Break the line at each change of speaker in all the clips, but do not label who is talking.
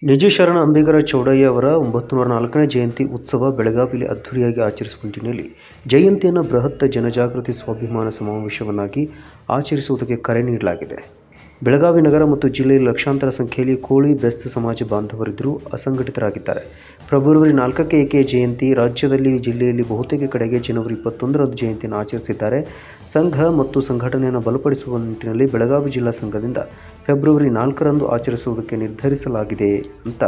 ನಿಜಶರಣ ಅಂಬಿಗರ ಚೌಡಯ್ಯ ಅವರ 904ನೇ ಜಯಂತಿ ಉತ್ಸವ ಬೆಳಗಾವಿಯಲ್ಲಿ ಅದ್ದೂರಿಯಾಗಿ ಆಚರಿಸುವ ನಿಟ್ಟಿನಲ್ಲಿ ಜಯಂತಿಯನ್ನು ಬೃಹತ್ ಜನಜಾಗೃತಿ ಸ್ವಾಭಿಮಾನ ಸಮಾವೇಶವನ್ನಾಗಿ ಆಚರಿಸುವುದಕ್ಕೆ ಕರೆ ನೀಡಲಾಗಿದೆ. ಬೆಳಗಾವಿ ನಗರ ಮತ್ತು ಜಿಲ್ಲೆಯಲ್ಲಿ ಲಕ್ಷಾಂತರ ಸಂಖ್ಯೆಯಲ್ಲಿ ಕೋಳಿ ಬೆಸ್ತ ಸಮಾಜ ಬಾಂಧವರಿದ್ದರೂ ಅಸಂಘಟಿತರಾಗಿದ್ದಾರೆ. ಫೆಬ್ರವರಿ 4ಕ್ಕೆ ಏಕೆ ಜಯಂತಿ? ರಾಜ್ಯದಲ್ಲಿ ಜಿಲ್ಲೆಯಲ್ಲಿ ಬಹುತೇಕ ಕಡೆಗೆ ಜನವರಿ 21ರಂದು ಜಯಂತಿಯನ್ನು ಆಚರಿಸಿದ್ದಾರೆ. ಸಂಘ ಮತ್ತು ಸಂಘಟನೆಯನ್ನು ಬಲಪಡಿಸುವ ನಿಟ್ಟಿನಲ್ಲಿ ಬೆಳಗಾವಿ ಜಿಲ್ಲಾ ಸಂಘದಿಂದ ಫೆಬ್ರವರಿ 4ರಂದು ಆಚರಿಸುವುದಕ್ಕೆ ನಿರ್ಧರಿಸಲಾಗಿದೆ ಅಂತ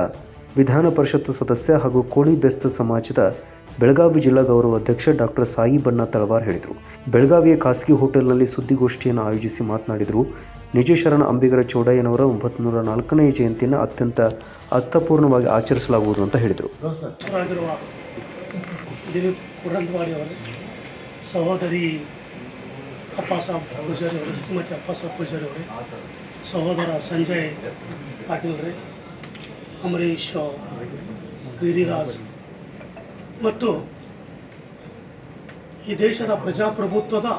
ವಿಧಾನ ಪರಿಷತ್ ಸದಸ್ಯ ಹಾಗೂ ಕೋಳಿ ಬೆಸ್ತ ಸಮಾಜದ ಬೆಳಗಾವಿ ಜಿಲ್ಲಾ ಗೌರವ ಅಧ್ಯಕ್ಷ ಡಾಕ್ಟರ್ ಸಾಯಿ ಬಣ್ಣ ತಳವಾರ್ ಹೇಳಿದರು. ಬೆಳಗಾವಿಯ ಖಾಸಗಿ ಹೋಟೆಲ್ನಲ್ಲಿ ಸುದ್ದಿಗೋಷ್ಠಿಯನ್ನು ಆಯೋಜಿಸಿ ಮಾತನಾಡಿದರು. ನಿಜಶರಣ ಅಂಬಿಗರ ಚೌಡಯ್ಯನವರ 904ನೇ ಜಯಂತಿಯನ್ನು ಅತ್ಯಂತ ಅರ್ಥಪೂರ್ಣವಾಗಿ ಆಚರಿಸಲಾಗುವುದು ಅಂತ ಹೇಳಿದರು.
ಸಹೋದರಿ ಅಪ್ಪಾಸಾಬ್ ಪೂಜಾರಿ ಅವರು, ಶ್ರೀಮತಿ ಅಪ್ಪಾಸಾಬ್ ಪೂಜಾರಿ ಅವರೇ, ಸಹೋದರ ಸಂಜಯ್ ಪಾಟೀಲ್ ರೇ, ಅಮರೀಶ್, ಗಿರಿರಾಜ್ ಮತ್ತು ಈ ದೇಶದ ಪ್ರಜಾಪ್ರಭುತ್ವದ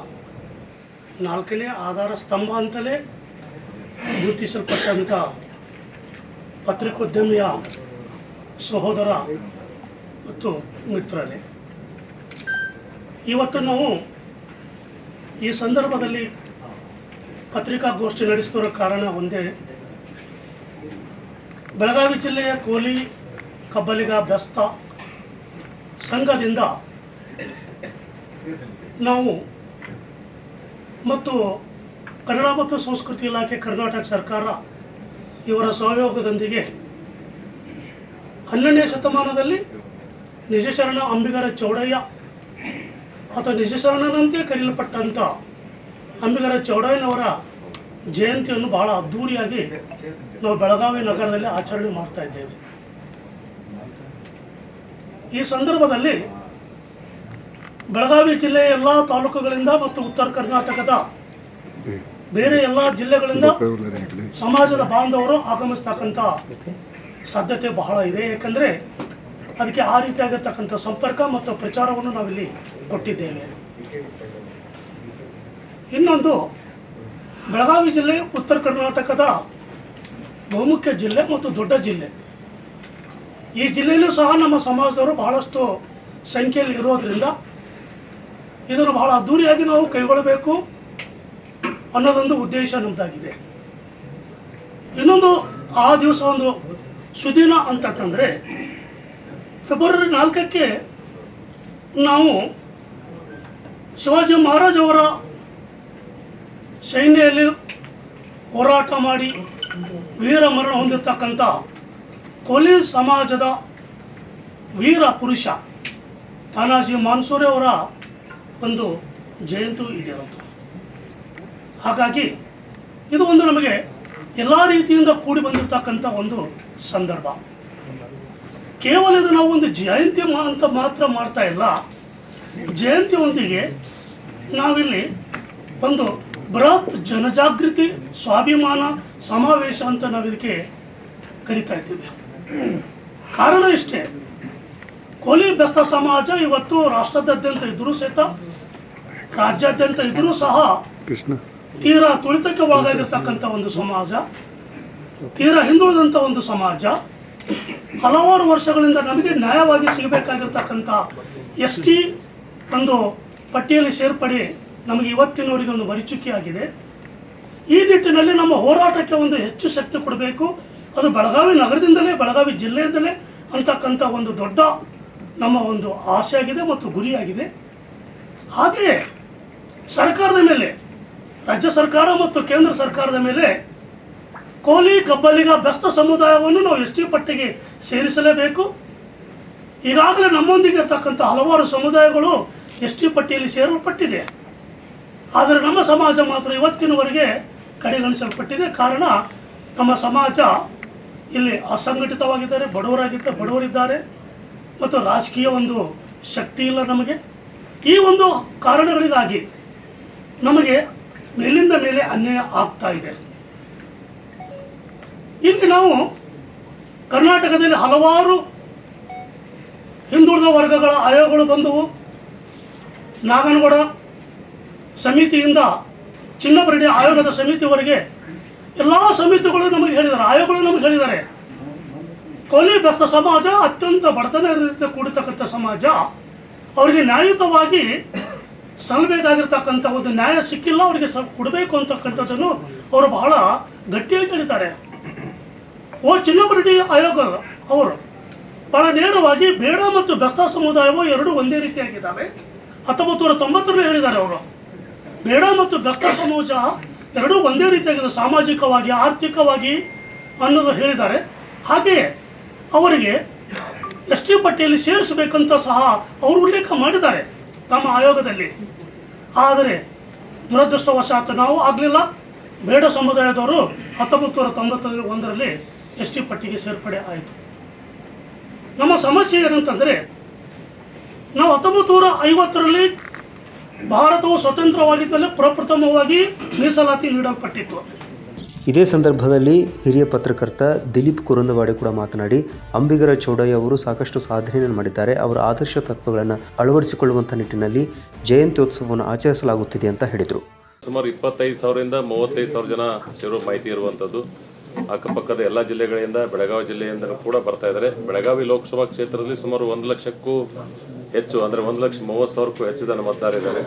4ನೇ ಆಧಾರ ಸ್ತಂಭ ಅಂತಲೇ ಗುರುತಿಸಲ್ಪಟ್ಟಂಥ ಪತ್ರಿಕೋದ್ಯಮಿಯ ಸಹೋದರ ಮತ್ತು ಮಿತ್ರರೇ, ಇವತ್ತು ನಾವು ಈ ಸಂದರ್ಭದಲ್ಲಿ ಪತ್ರಿಕಾಗೋಷ್ಠಿ ನಡೆಸುತ್ತಿರೋ ಕಾರಣ ಒಂದೇ. ಬೆಳಗಾವಿ ಜಿಲ್ಲೆಯ ಕೋಲಿ ಕಬ್ಬಲಿಗ ಬೆಸ್ತ ಸಂಘದಿಂದ ನಾವು ಮತ್ತು ಕನ್ನಡ ಮತ್ತು ಸಂಸ್ಕೃತಿ ಇಲಾಖೆ, ಕರ್ನಾಟಕ ಸರ್ಕಾರ ಇವರ ಸಹಯೋಗದೊಂದಿಗೆ 12ನೇ ಶತಮಾನದಲ್ಲಿ ನಿಜಶರಣ ಅಂಬಿಗರ ಚೌಡಯ್ಯ ಅಥವಾ ನಿಜಶರಣನಂತೆ ಕರೆಯಲ್ಪಟ್ಟಂಥ ಅಂಬಿಗರ ಚೌಡಯ್ಯನವರ ಜಯಂತಿಯನ್ನು ಬಹಳ ಅದ್ಧೂರಿಯಾಗಿ ನಾವು ಬೆಳಗಾವಿ ನಗರದಲ್ಲಿ ಆಚರಣೆ ಮಾಡ್ತಾ ಇದ್ದೇವೆ. ಈ ಸಂದರ್ಭದಲ್ಲಿ ಬೆಳಗಾವಿ ಜಿಲ್ಲೆಯ ಎಲ್ಲ ತಾಲೂಕುಗಳಿಂದ ಮತ್ತು ಉತ್ತರ ಕರ್ನಾಟಕದ ಬೇರೆ ಎಲ್ಲ ಜಿಲ್ಲೆಗಳಿಂದ ಸಮಾಜದ ಬಾಂಧವರು ಆಗಮಿಸ್ತಕ್ಕಂಥ ಸಾಧ್ಯತೆ ಬಹಳ ಇದೆ. ಏಕೆಂದರೆ ಅದಕ್ಕೆ ಆ ರೀತಿಯಾಗಿರ್ತಕ್ಕಂಥ ಸಂಪರ್ಕ ಮತ್ತು ಪ್ರಚಾರವನ್ನು ನಾವಿಲ್ಲಿ ಕೊಟ್ಟಿದ್ದೇವೆ. ಇನ್ನೊಂದು, ಬೆಳಗಾವಿ ಜಿಲ್ಲೆ ಉತ್ತರ ಕರ್ನಾಟಕದ ಬಹುಮುಖ್ಯ ಜಿಲ್ಲೆ ಮತ್ತು ದೊಡ್ಡ ಜಿಲ್ಲೆ. ಈ ಜಿಲ್ಲೆಯಲ್ಲೂ ಸಹ ನಮ್ಮ ಸಮಾಜದವರು ಬಹಳಷ್ಟು ಸಂಖ್ಯೆಯಲ್ಲಿ ಇರೋದರಿಂದ ಇದನ್ನು ಬಹಳ ಅದ್ದೂರಿಯಾಗಿ ನಾವು ಕೈಗೊಳ್ಳಬೇಕು ಅನ್ನೋದೊಂದು ಉದ್ದೇಶ ನಮ್ಮದಾಗಿದೆ. ಇನ್ನೊಂದು, ಆ ದಿವಸ ಒಂದು ಸುದಿನ ಅಂತಂದರೆ ಫೆಬ್ರವರಿ 4ಕ್ಕೆ ನಾವು ಶಿವಾಜಿ ಮಹಾರಾಜ್ ಅವರ ಸೈನ್ಯದಲ್ಲಿ ಹೋರಾಟ ಮಾಡಿ ವೀರ ಮರಣ ಹೊಂದಿರತಕ್ಕಂಥ ಕೋಲಿ ಸಮಾಜದ ವೀರ ಪುರುಷ ತಾನಾಜಿ ಮಾನ್ಸೂರೆ ಅವರ ಒಂದು ಜಯಂತಿ ಇದೆ ಅವತ್ತು. ಹಾಗಾಗಿ ಇದು ಒಂದು ನಮಗೆ ಎಲ್ಲ ರೀತಿಯಿಂದ ಕೂಡಿ ಬಂದಿರತಕ್ಕಂಥ ಒಂದು ಸಂದರ್ಭ. ಕೇವಲ ಇದು ನಾವು ಒಂದು ಜಯಂತಿ ಅಂತ ಮಾತ್ರ ಮಾಡ್ತಾ ಇಲ್ಲ. ಜಯಂತಿಯೊಂದಿಗೆ ನಾವಿಲ್ಲಿ ಒಂದು ಬೃಹತ್ ಜನಜಾಗೃತಿ ಸ್ವಾಭಿಮಾನ ಸಮಾವೇಶ ಅಂತ ನಾವು ಇದಕ್ಕೆ ಕರಿತಾ ಇದ್ದೀವಿ. ಕಾರಣ ಇಷ್ಟೇ, ಕೋಲಿ ಬೆಸ್ತ ಸಮಾಜ ಇವತ್ತು ರಾಷ್ಟ್ರದಾದ್ಯಂತ ಇದ್ದರೂ ಸಹಿತ, ರಾಜ್ಯಾದ್ಯಂತ ಇದ್ದರೂ ಸಹ ತೀರಾ ತುಳಿತಕ್ಕೆ ಒಳಗಾಗಿರ್ತಕ್ಕಂಥ ಒಂದು ಸಮಾಜ, ತೀರಾ ಹಿಂದುಳಿದಂಥ ಒಂದು ಸಮಾಜ. ಹಲವಾರು ವರ್ಷಗಳಿಂದ ನಮಗೆ ನ್ಯಾಯವಾಗಿ ಸಿಗಬೇಕಾಗಿರ್ತಕ್ಕಂಥ ST ಒಂದು ಪಟ್ಟಿಯಲ್ಲಿ ಸೇರ್ಪಡೆ ನಮಗೆ ಇವತ್ತಿನವರಿಗೆ ಒಂದು ಮರಿಚುಕ್ಕಿಯಾಗಿದೆ. ಈ ನಿಟ್ಟಿನಲ್ಲಿ ನಮ್ಮ ಹೋರಾಟಕ್ಕೆ ಒಂದು ಹೆಚ್ಚು ಶಕ್ತಿ ಕೊಡಬೇಕು. ಅದು ಬೆಳಗಾವಿ ನಗರದಿಂದಲೇ, ಬೆಳಗಾವಿ ಜಿಲ್ಲೆಯಿಂದಲೇ ಅಂತಕ್ಕಂಥ ಒಂದು ದೊಡ್ಡ ನಮ್ಮ ಒಂದು ಆಸೆ ಆಗಿದೆ ಮತ್ತು ಗುರಿಯಾಗಿದೆ. ಹಾಗೆಯೇ ಸರ್ಕಾರದ ಮೇಲೆ, ರಾಜ್ಯ ಸರ್ಕಾರ ಮತ್ತು ಕೇಂದ್ರ ಸರ್ಕಾರದ ಮೇಲೆ ಕೋಲಿ ಕಬ್ಬಲಿಗ ಬೆಸ್ತ ಸಮುದಾಯವನ್ನು ನಾವು ST ಪಟ್ಟಿಗೆ ಸೇರಿಸಲೇಬೇಕು. ಈಗಾಗಲೇ ನಮ್ಮೊಂದಿಗೆ ಇರ್ತಕ್ಕಂಥ ಹಲವಾರು ಸಮುದಾಯಗಳು ST ಪಟ್ಟಿಯಲ್ಲಿ ಸೇರಲ್ಪಟ್ಟಿದೆ. ಆದರೆ ನಮ್ಮ ಸಮಾಜ ಮಾತ್ರ ಇವತ್ತಿನವರೆಗೆ ಕಡೆಗಣಿಸಲ್ಪಟ್ಟಿದೆ. ಕಾರಣ, ನಮ್ಮ ಸಮಾಜ ಇಲ್ಲಿ ಅಸಂಘಟಿತವಾಗಿದ್ದಾರೆ, ಬಡವರಿದ್ದಾರೆ ಮತ್ತು ರಾಜಕೀಯ ಒಂದು ಶಕ್ತಿ ಇಲ್ಲ ನಮಗೆ. ಈ ಒಂದು ಕಾರಣಗಳಿಗಾಗಿ ನಮಗೆ ಮೇಲಿಂದ ಮೇಲೆ ಅನ್ಯಾಯ ಆಗ್ತಾ ಇದೆ. ಇಲ್ಲಿ ನಾವು ಕರ್ನಾಟಕದಲ್ಲಿ ಹಲವಾರು ಹಿಂದುಳಿದ ವರ್ಗಗಳ ಆಯೋಗಗಳು ಬಂದವು. ನಾಗನಗೌಡ ಸಮಿತಿಯಿಂದ ಚಿನ್ನಬರಡಿ ಆಯೋಗದ ಸಮಿತಿವರೆಗೆ ಎಲ್ಲ ಸಮಿತಿಗಳು ನಮಗೆ ಹೇಳಿದ್ದಾರೆ, ಆಯೋಗಗಳು ನಮಗೆ ಹೇಳಿದ್ದಾರೆ, ಕೋಲಿ ಬೆಸ್ತ ಸಮಾಜ ಅತ್ಯಂತ ಬಡತನದಿಂದ ಕೂಡಿರ್ತಕ್ಕಂಥ ಸಮಾಜ. ಅವರಿಗೆ ನ್ಯಾಯಯುತವಾಗಿ ಸಲ್ಲಬೇಕಾಗಿರ್ತಕ್ಕಂಥ ಒಂದು ನ್ಯಾಯ ಸಿಕ್ಕಿಲ್ಲ, ಅವರಿಗೆ ಕೊಡಬೇಕು ಅಂತಕ್ಕಂಥದ್ದನ್ನು ಅವರು ಬಹಳ ಗಟ್ಟಿಯಾಗಿ ಹೇಳಿದ್ದಾರೆ. ಚಿನ್ನಪ್ಪರೆಡ್ಡಿ ಆಯೋಗ ಅವರು ಬಹಳ ನೇರವಾಗಿ ಬೇಡ ಮತ್ತು ಬೆಸ್ತ ಸಮುದಾಯವು ಎರಡೂ ಒಂದೇ ರೀತಿಯಾಗಿದ್ದಾವೆ. 1990ರಲ್ಲಿ ಹೇಳಿದ್ದಾರೆ ಅವರು, ಬೇಡ ಮತ್ತು ಬೆಸ್ತ ಸಮಾಜ ಎರಡೂ ಒಂದೇ ರೀತಿಯಾಗಿದೆ ಸಾಮಾಜಿಕವಾಗಿ ಆರ್ಥಿಕವಾಗಿ ಅನ್ನೋದು ಹೇಳಿದ್ದಾರೆ. ಹಾಗೆಯೇ ಅವರಿಗೆ ಎಸ್ ಟಿ ಪಟ್ಟಿಯಲ್ಲಿ ಸೇರಿಸಬೇಕಂತ ಸಹ ಅವರು ಉಲ್ಲೇಖ ಮಾಡಿದ್ದಾರೆ ತಮ್ಮ ಆಯೋಗದಲ್ಲಿ. ಆದರೆ ದುರದೃಷ್ಟವಶಾತ್ ನಾವು ಆಗಲಿಲ್ಲ. ಬೇಡ ಸಮುದಾಯದವರು 1991ರಲ್ಲಿ ಎಸ್ ಟಿ ಪಟ್ಟಿಗೆ ಸೇರ್ಪಡೆ ಆಯಿತು. ನಮ್ಮ ಸಮಸ್ಯೆ ಏನಂತಂದರೆ, ನಾವು 1950ರಲ್ಲಿ ಭಾರತವು ಸ್ವತಂತ್ರವಾಗಿದ್ದಲ್ಲಿ ಪ್ರಪ್ರಥಮವಾಗಿ ಮೀಸಲಾತಿ ನೀಡಲ್ಪಟ್ಟಿತ್ತು.
ಇದೇ ಸಂದರ್ಭದಲ್ಲಿ ಹಿರಿಯ ಪತ್ರಕರ್ತ ದಿಲೀಪ್ ಕುರುಂದವಾಡೆ ಕೂಡ ಮಾತನಾಡಿ, ಅಂಬಿಗರ ಚೌಡಯ್ಯ ಅವರು ಸಾಕಷ್ಟು ಸಾಧನೆಯನ್ನು ಮಾಡಿದ್ದಾರೆ. ಅವರ ಆದರ್ಶ ತತ್ವಗಳನ್ನು ಅಳವಡಿಸಿಕೊಳ್ಳುವಂಥ ನಿಟ್ಟಿನಲ್ಲಿ ಜಯಂತ್ಯೋತ್ಸವವನ್ನು ಆಚರಿಸಲಾಗುತ್ತಿದೆ ಅಂತ ಹೇಳಿದರು.
ಸುಮಾರು 25,000ರಿಂದ 35,000 ಜನ ಶಿವರು ಮಾಹಿತಿ ಇರುವಂಥದ್ದು. ಅಕ್ಕಪಕ್ಕದ ಎಲ್ಲ ಜಿಲ್ಲೆಗಳಿಂದ, ಬೆಳಗಾವಿ ಜಿಲ್ಲೆಯಿಂದ ಕೂಡ ಬರ್ತಾ ಇದ್ದಾರೆ. ಬೆಳಗಾವಿ ಲೋಕಸಭಾ ಕ್ಷೇತ್ರದಲ್ಲಿ ಸುಮಾರು 1 ಲಕ್ಷಕ್ಕೂ ಹೆಚ್ಚು, ಅಂದರೆ 1,30,000ಕ್ಕೂ ಹೆಚ್ಚು ಜನ ಮತದಾರರಿದ್ದಾರೆ.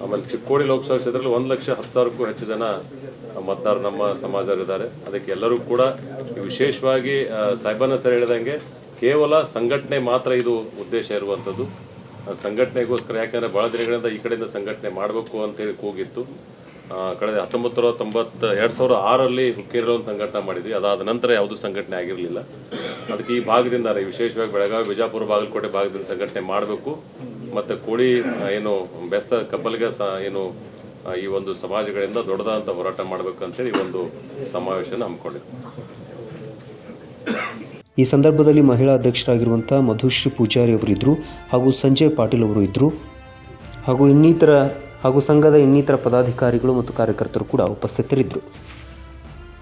ಆಮೇಲೆ ಚಿಕ್ಕೋಡಿ ಲೋಕಸಭಾ ಕ್ಷೇತ್ರದಲ್ಲಿ 1,10,000ಕ್ಕೂ ಹೆಚ್ಚು ಜನ ಮತದಾರರು ನಮ್ಮ ಸಮಾಜದಲ್ಲಿದ್ದಾರೆ. ಅದಕ್ಕೆ ಎಲ್ಲರೂ ಕೂಡ ವಿಶೇಷವಾಗಿ ಸಾಹೇಬನ ಸರ್ ಹೇಳಿದಂಗೆ ಕೇವಲ ಸಂಘಟನೆ ಮಾತ್ರ ಇದು ಉದ್ದೇಶ ಇರುವಂಥದ್ದು. ಸಂಘಟನೆಗೋಸ್ಕರ, ಯಾಕೆಂದರೆ ಭಾಳ ದಿನಗಳಿಂದ ಈ ಕಡೆಯಿಂದ ಸಂಘಟನೆ ಮಾಡಬೇಕು ಅಂತೇಳಿ ಕೂಗಿತ್ತು. ಕಳೆದ 2006ರಲ್ಲಿ ಹುಕ್ಕೇರಿಯಲ್ಲಿ ಒಂದು ಸಂಘಟನೆ ಮಾಡಿದ್ವಿ. ಅದಾದ ನಂತರ ಯಾವುದೂ ಸಂಘಟನೆ ಆಗಿರಲಿಲ್ಲ. ಅದಕ್ಕೆ ಈ ಭಾಗದಿಂದ, ವಿಶೇಷವಾಗಿ ಬೆಳಗಾವಿ, ಬಿಜಾಪುರ, ಬಾಗಲಕೋಟೆ ಭಾಗದಿಂದ ಸಂಘಟನೆ ಮಾಡಬೇಕು. ಮತ್ತು ಕೋಳಿ ಏನು ಬೆಸ್ತ ಕಬ್ಬಲಿಗ ಏನು ಈ ಒಂದು ಸಮಾಜಗಳಿಂದ ದೊಡ್ಡದಾದಂಥ ಹೋರಾಟ ಮಾಡಬೇಕು ಅಂತೇಳಿ ಈ ಒಂದು ಸಮಾವೇಶನ ಹಮ್ಮಿಕೊಂಡಿದ್ವಿ.
ಈ ಸಂದರ್ಭದಲ್ಲಿ ಮಹಿಳಾ ಅಧ್ಯಕ್ಷರಾಗಿರುವಂಥ ಮಧುಶ್ರೀ ಪೂಜಾರಿ ಅವರಿದ್ದರು, ಹಾಗೂ ಸಂಜಯ್ ಪಾಟೀಲ್ ಅವರು ಇದ್ದರು, ಹಾಗೂ ಸಂಘದ ಇನ್ನಿತರ ಪದಾಧಿಕಾರಿಗಳು ಮತ್ತು ಕಾರ್ಯಕರ್ತರು ಕೂಡ ಉಪಸ್ಥಿತರಿದ್ದರು.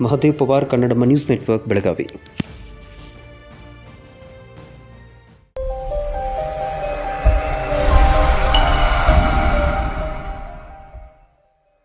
Mahadev Pawar, Kannada news network, Belagavi.